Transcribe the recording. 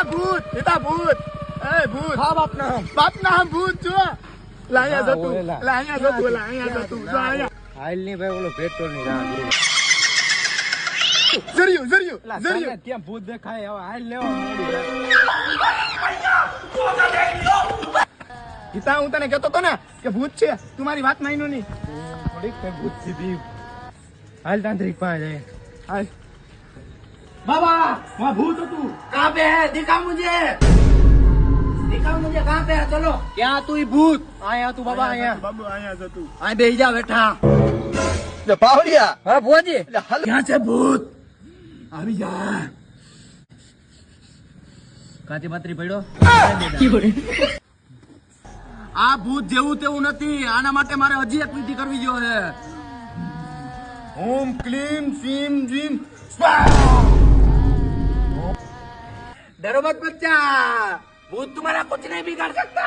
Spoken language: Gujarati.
ભૂત એ ભૂત હા બાપના હમ ભૂત જો લાયા જતું જો આયા હાલ ની ભાઈ ઓલો પેટ્રોલ ની રાહ જર્યું કેમ ભૂત દેખાય હવે હાલ લેવા ગીતા હું તને કહેતો તો ને કે ભૂત છે તું મારી વાત માન્યો નહીં થોડીક કઈ ભૂત સીધી હાલ તાંત્રિક પાસે જાય હાલ બાબા વહાં ભૂત હતું कहाँ पे है दिखा मुझे कहाँ पे है चलो ક્યાં તું ઈ ભૂત આયા તું બાબા આયા બાબુ આયા જતું आए बेही जा बैठा પાવડિયા હા ભોજી यहाँ से भूत अभी जा કાચી પાત્રી પડ્યો આ ભૂત જેવું તેવું નથી આના માટે મારે હજી એક વિધિ કરવી જોઈએ ઓમ ક્લીમ સીમ જીમ डरो मत बच्चा भूत तुम्हारा कुछ नहीं बिगाड़ सकता